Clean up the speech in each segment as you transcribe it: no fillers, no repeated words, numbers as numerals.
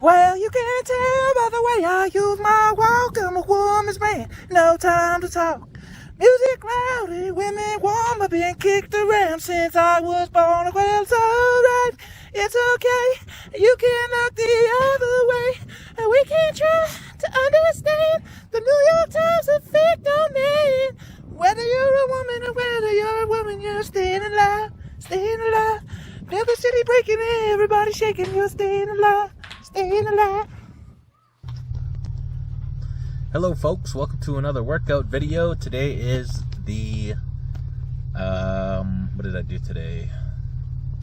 Well, you can tell by the way I use my walk. I'm a woman's man, no time to talk. Music loud, women warm, I've been kicked around since I was born. Well, it's alright, it's okay. You can look the other way, and we can try to understand the New York Times effect on men. Whether you're a woman or whether you're a woman, you're staying alive, staying alive. Feel the city breaking, everybody shaking, you're staying alive, staying alive. Hello folks, welcome to another workout video. Today is the, what did I do today?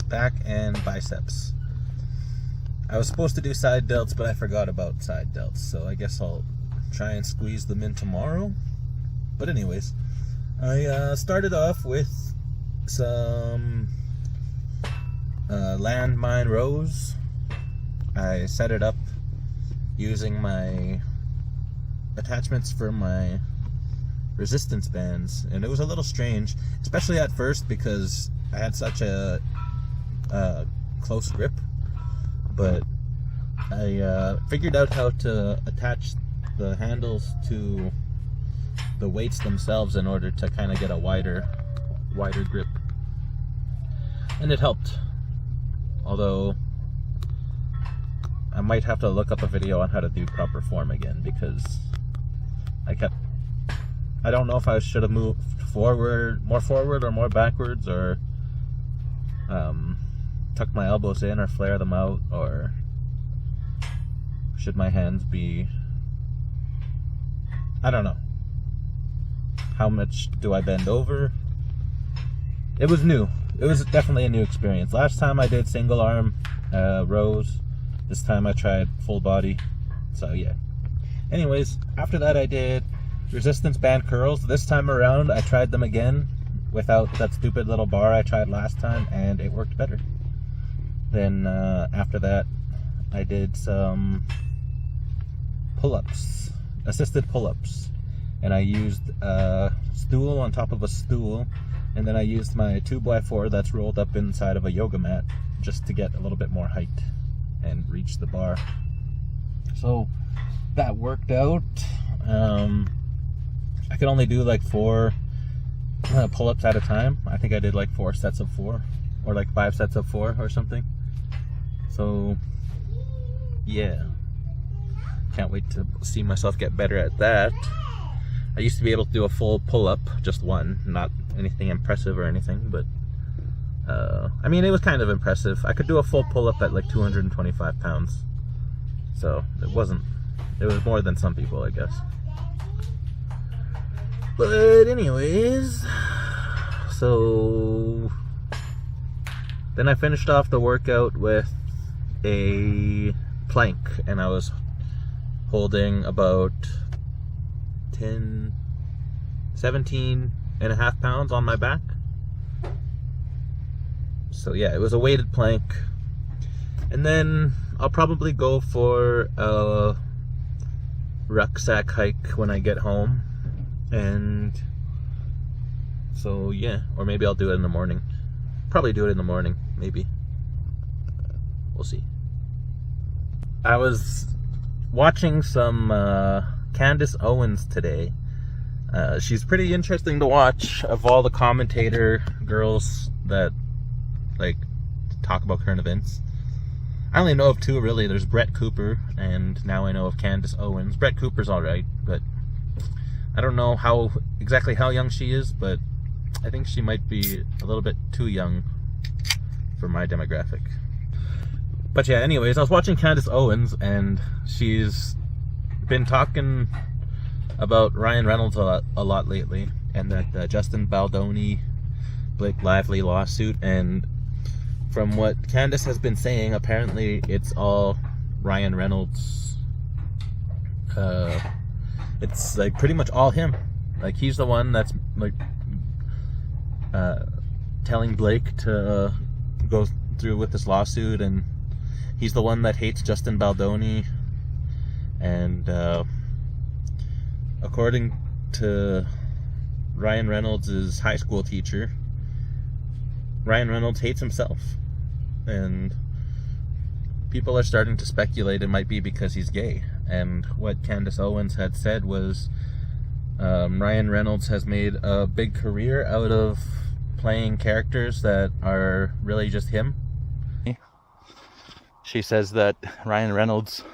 Back and biceps. I was supposed to do side delts, but I forgot about side delts, so I guess I'll try and squeeze them in tomorrow. But anyways, I started off with some landmine rows. I set it up using my attachments for my resistance bands, and it was a little strange, especially at first because I had such a close grip, but I figured out how to attach the handles to the weights themselves in order to kind of get a wider grip, and it helped. Although I might have to look up a video on how to do proper form again, because I don't know if I should have moved more forward or more backwards, or tuck my elbows in or flare them out, or should my hands be, I don't know. How much do I bend over? It was new. It was definitely a new experience. Last time I did single arm rows. This time I tried full body. So yeah. Anyways, after that I did resistance band curls. This time around I tried them again without that stupid little bar I tried last time, and it worked better. Then after that I did some pull-ups, assisted pull-ups, and I used a stool on top of a stool, and then I used my 2x4 that's rolled up inside of a yoga mat just to get a little bit more height and reach the bar. So that worked out. I could only do like 4 pull-ups at a time. I think I did like 4 sets of 4, or like 5 sets of 4 or something. So yeah, can't wait to see myself get better at that. I used to be able to do a full pull-up, just one, not anything impressive or anything, but I mean, it was kind of impressive. I could do a full pull-up at like 225 pounds, so it was more than some people, I guess. But anyways, so then I finished off the workout with a plank, and I was holding about 17 and a half pounds on my back. So yeah, it was a weighted plank. And then I'll probably go for a rucksack hike when I get home. And so yeah, or maybe I'll do it in the morning. Probably do it in the morning, maybe. We'll see. I was watching some Candace Owens today. She's pretty interesting to watch. Of all the commentator girls that like talk about current events, I only know of 2 really. There's Brett Cooper, and now I know of Candace Owens. Brett Cooper's alright, but I don't know exactly how young she is, but I think she might be a little bit too young for my demographic. But yeah, anyways, I was watching Candace Owens, and she's been talking about Ryan Reynolds a lot lately, and that Justin Baldoni, Blake Lively lawsuit. And from what Candace has been saying, apparently it's all Ryan Reynolds. It's like pretty much all him. Like, he's the one that's like telling Blake to go through with this lawsuit, and he's the one that hates Justin Baldoni. And according to Ryan Reynolds' high school teacher, Ryan Reynolds hates himself. And people are starting to speculate it might be because he's gay. And what Candace Owens had said was Ryan Reynolds has made a big career out of playing characters that are really just him. She says that Ryan Reynolds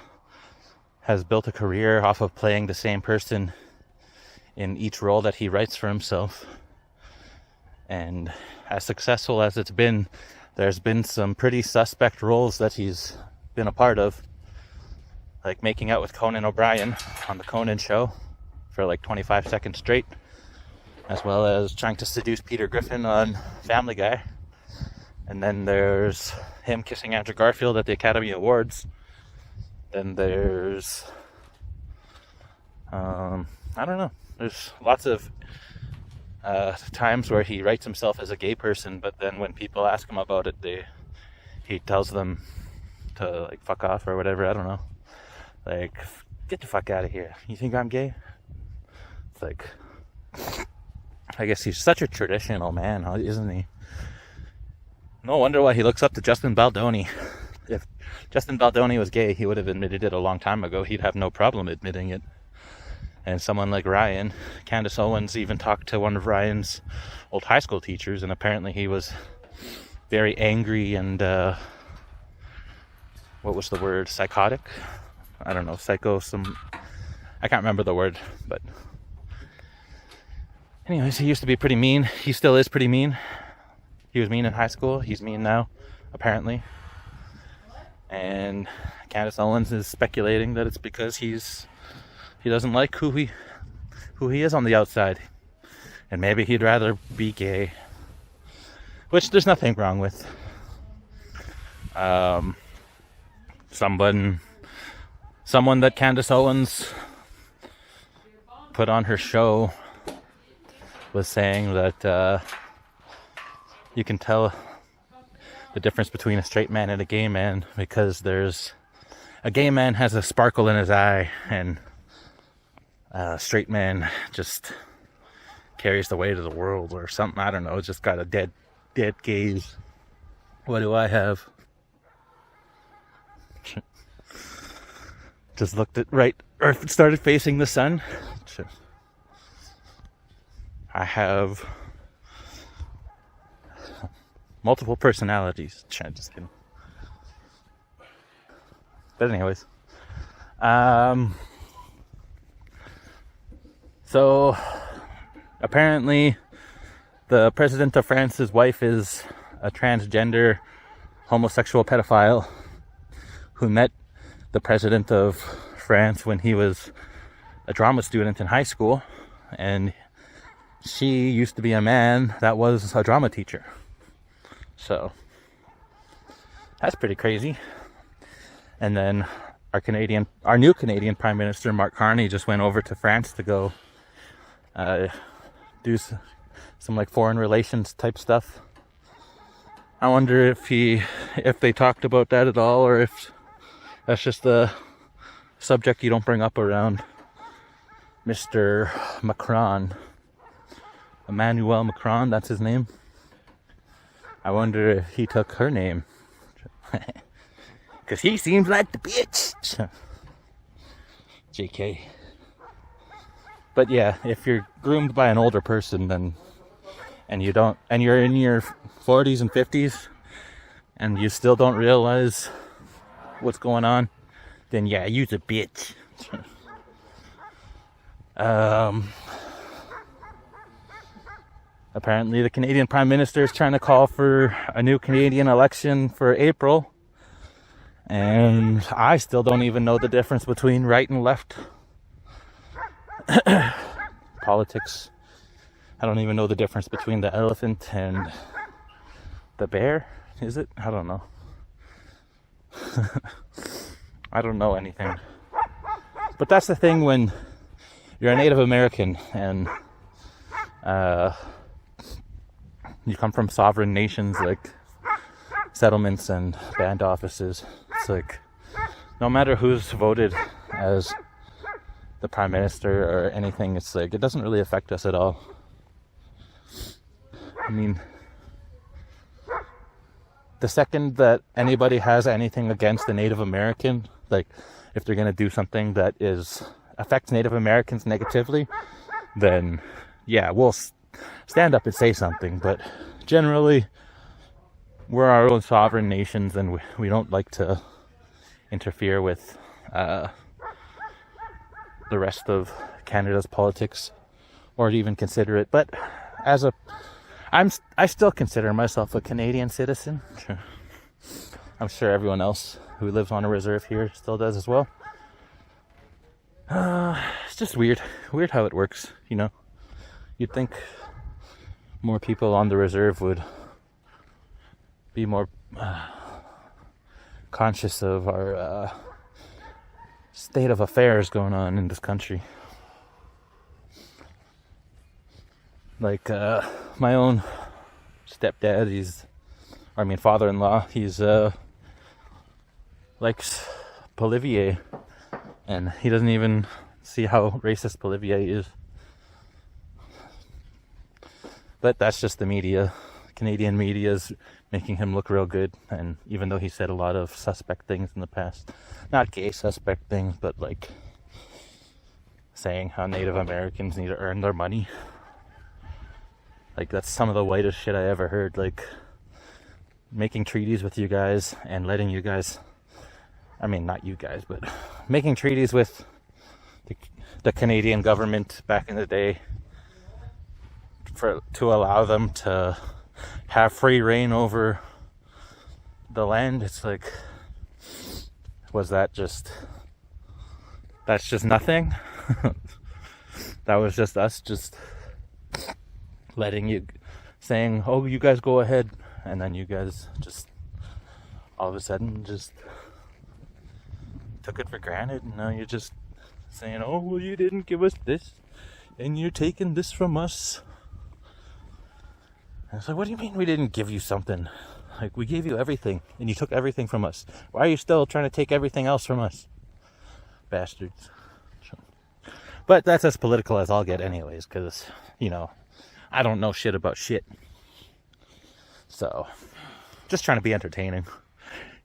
has built a career off of playing the same person in each role that he writes for himself. And as successful as it's been, there's been some pretty suspect roles that he's been a part of, like making out with Conan O'Brien on the Conan show for like 25 seconds straight, as well as trying to seduce Peter Griffin on Family Guy. And then there's him kissing Andrew Garfield at the Academy Awards. Then there's I don't know, there's lots of times where he writes himself as a gay person, but then when people ask him about it, he tells them to like fuck off or whatever. I don't know, like, get the fuck out of here. You think I'm gay? It's like, I guess he's such a traditional man, isn't he? No wonder why he looks up to Justin Baldoni. If Justin Baldoni was gay, he would have admitted it a long time ago. He'd have no problem admitting it. And someone like Ryan, Candace Owens even talked to one of Ryan's old high school teachers, and apparently he was very angry and, what was the word? Psychotic? I don't know, I can't remember the word, but anyways, he used to be pretty mean. He still is pretty mean. He was mean in high school. He's mean now, apparently. And Candace Owens is speculating that it's because he doesn't like who he is on the outside, and maybe he'd rather be gay, which there's nothing wrong with. Someone that Candace Owens put on her show was saying that you can tell the difference between a straight man and a gay man because a gay man has a sparkle in his eye, and a straight man just carries the weight of the world or something. I don't know. It's just got a dead gaze. What do I have? Just looked at right, or started facing the sun. I have multiple personalities. Just kidding. But anyways, so apparently the president of France's wife is a transgender homosexual pedophile who met the president of France when he was a drama student in high school, and she used to be a man that was a drama teacher. So that's pretty crazy. And then our new Canadian Prime Minister, Mark Carney, just went over to France to go do some like foreign relations type stuff. I wonder if they talked about that at all, or if that's just a subject you don't bring up around Mr. Macron. Emmanuel Macron, that's his name. I wonder if he took her name. Because he seems like the bitch. JK. But yeah, if you're groomed by an older person, then and you're in your 40s and 50s and you still don't realize what's going on, then yeah, you're a bitch. Apparently the Canadian Prime Minister is trying to call for a new Canadian election for April, and I still don't even know the difference between right and left politics. I don't even know the difference between the elephant and the bear. Is it? I don't know. I don't know anything. But that's the thing when you're a Native American and you come from sovereign nations like settlements and band offices. It's like no matter who's voted as the prime minister or anything, it's like it doesn't really affect us at all. I mean, the second that anybody has anything against the Native American, like if they're going to do something that affects Native Americans negatively, then yeah, we'll stand up and say something. But generally, we're our own sovereign nations, and we don't like to interfere with the rest of Canada's politics, or to even consider it. But I still consider myself a Canadian citizen. I'm sure everyone else who lives on a reserve here still does as well. It's just weird how it works, you know. You'd think more people on the reserve would be more conscious of our state of affairs going on in this country. Like my own stepdad, father-in-law, he's likes Polivier, and he doesn't even see how racist Polivier is. But that's just the media. Canadian media is making him look real good, and even though he said a lot of suspect things in the past, not gay suspect things, but like saying how Native Americans need to earn their money. Like, that's some of the whitest shit I ever heard. Like, making treaties with you guys and letting you guys, not you guys, but making treaties with the Canadian government back in the day to allow them to have free reign over the land. It's like, that's just nothing? That was just us just saying, oh, you guys go ahead, and then you guys just all of a sudden just took it for granted, and now you're just saying, oh, well, you didn't give us this, and you're taking this from us. And it's like, what do you mean we didn't give you something? Like, we gave you everything, and you took everything from us. Why are you still trying to take everything else from us? Bastards. But that's as political as I'll get anyways, because, you know, I don't know shit about shit. So, just trying to be entertaining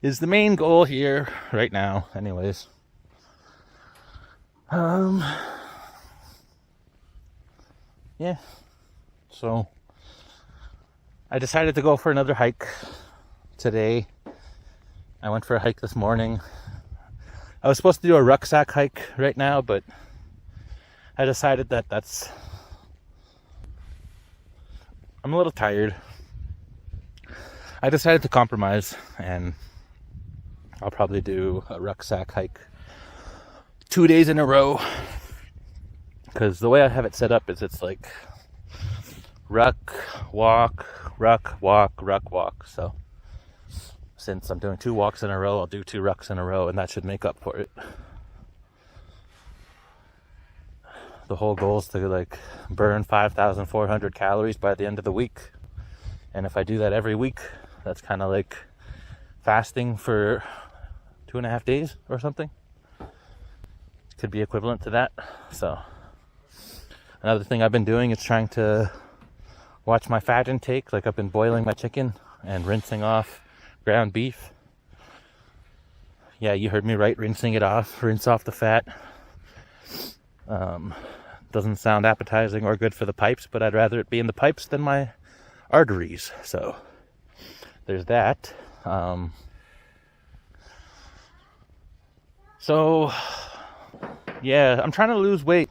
is the main goal here right now, anyways. Yeah. So, I decided to go for another hike today. I went for a hike this morning. I was supposed to do a rucksack hike right now, but I decided that I'm a little tired. I decided to compromise, and I'll probably do a rucksack hike 2 days in a row. Because the way I have it set up is it's like ruck, walk, walk. So since I'm doing 2 walks in a row, I'll do 2 rucks in a row, and that should make up for it. The whole goal is to burn 5,400 calories by the end of the week. And if I do that every week, that's kind of like fasting for 2.5 days or something. Could be equivalent to that. So another thing I've been doing is trying to watch my fat intake. Like, I've been boiling my chicken and rinsing off ground beef. Yeah, you heard me right, rinsing it off. Rinse off the fat. Doesn't sound appetizing or good for the pipes, but I'd rather it be in the pipes than my arteries. So there's that. So yeah, I'm trying to lose weight.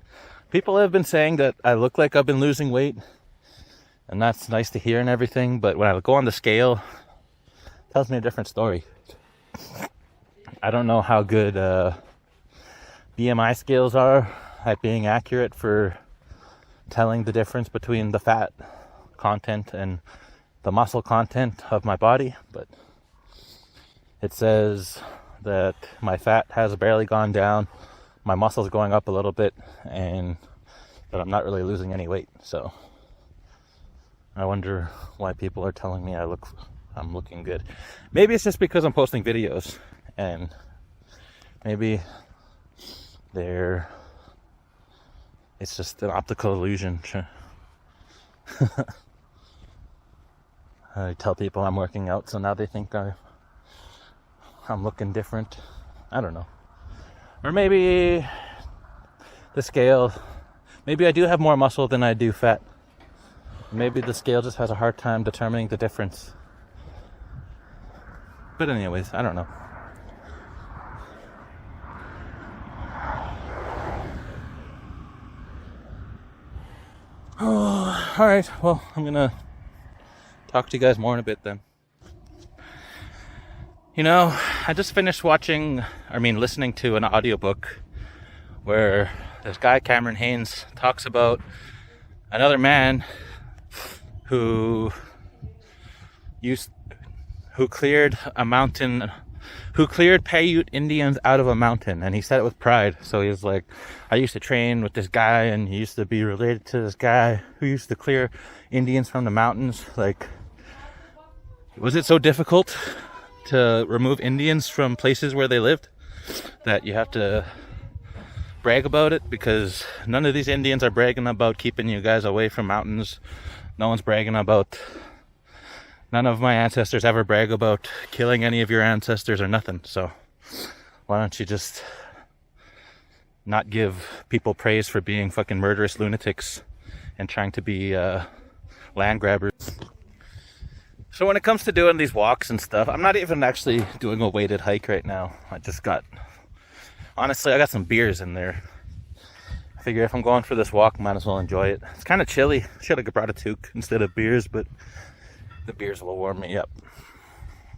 People have been saying that I look like I've been losing weight, and that's nice to hear and everything, but when I go on the scale, it tells me a different story. I don't know how good BMI scales are at being accurate for telling the difference between the fat content and the muscle content of my body, but it says that my fat has barely gone down, my muscle's going up a little bit, and that I'm not really losing any weight. So I wonder why people are telling me I'm looking good. Maybe it's just because I'm posting videos, and maybe it's just an optical illusion. I tell people I'm working out, so now they think I'm looking different. I don't know. Or maybe the scale, maybe I do have more muscle than I do fat. Maybe the scale just has a hard time determining the difference. But anyways, I don't know. Oh, alright, well, I'm gonna talk to you guys more in a bit then. You know, I just finished listening to an audiobook where this guy, Cameron Haynes, talks about another man who cleared a mountain, who cleared Paiute Indians out of a mountain, and he said it with pride. So he was like, I used to train with this guy, and he used to be related to this guy who used to clear Indians from the mountains. Like, was it so difficult to remove Indians from places where they lived that you have to brag about it? Because none of these Indians are bragging about keeping you guys away from mountains. No one's bragging about, none of my ancestors ever brag about killing any of your ancestors or nothing. So why don't you just not give people praise for being fucking murderous lunatics and trying to be land grabbers? So when it comes to doing these walks and stuff, I'm not even actually doing a weighted hike right now. Honestly, I got some beers in there. I figure if I'm going for this walk, might as well enjoy it. It's kind of chilly. Should have brought a toque instead of beers, but the beers will warm me up.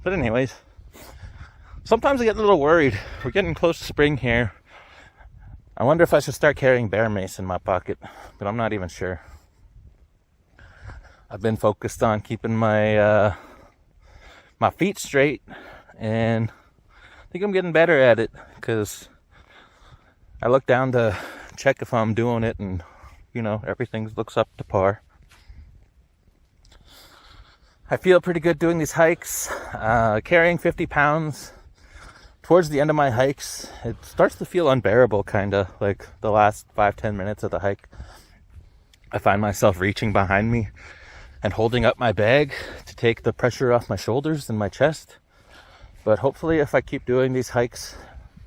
But anyways, sometimes I get a little worried. We're getting close to spring here. I wonder if I should start carrying bear mace in my pocket, but I'm not even sure. I've been focused on keeping my my feet straight, and I think I'm getting better at it, because I look down to check if I'm doing it, and everything looks up to par. I feel pretty good doing these hikes. Carrying 50 pounds towards the end of my hikes, it starts to feel unbearable, kind of like the last 5-10 minutes of the hike. I find myself reaching behind me and holding up my bag to take the pressure off my shoulders and my chest. But hopefully, if I keep doing these hikes,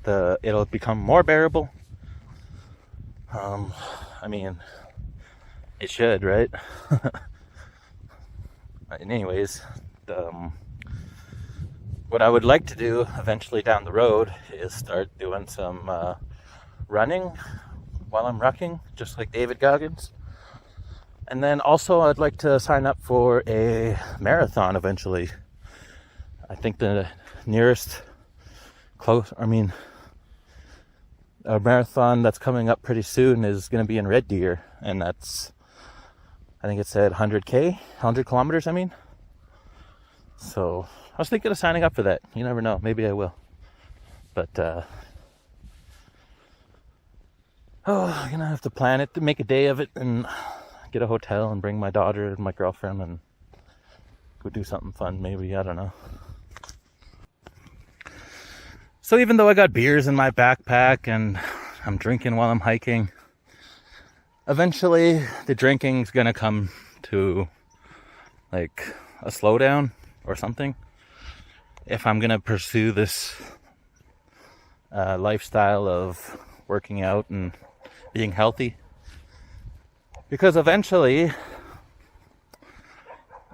it'll become more bearable. It should, right? Anyways, what I would like to do eventually down the road is start doing some running while I'm rucking, just like David Goggins. And then also I'd like to sign up for a marathon eventually. I think the nearest a marathon that's coming up pretty soon is going to be in Red Deer, and that's, I think it said 100 kilometers, So I was thinking of signing up for that. You never know, maybe I will. But I'm gonna have to plan it, to make a day of it, and get a hotel and bring my daughter and my girlfriend and go do something fun, maybe, I don't know. So even though I got beers in my backpack and I'm drinking while I'm hiking, eventually the drinking's gonna come to like a slowdown or something if I'm gonna pursue this lifestyle of working out and being healthy. Because eventually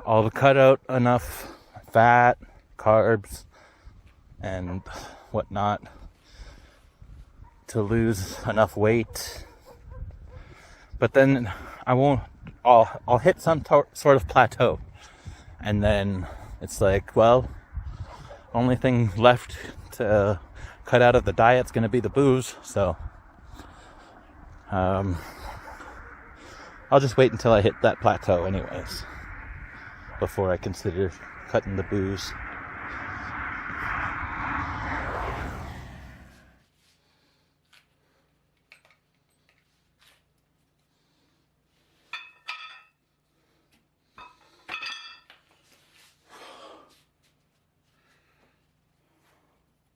I'll cut out enough fat, carbs, and whatnot to lose enough weight. But then I'll hit some sort of plateau. And then it's like, well, only thing left to cut out of the diet's going to be the booze. So I'll just wait until I hit that plateau anyways before I consider cutting the booze.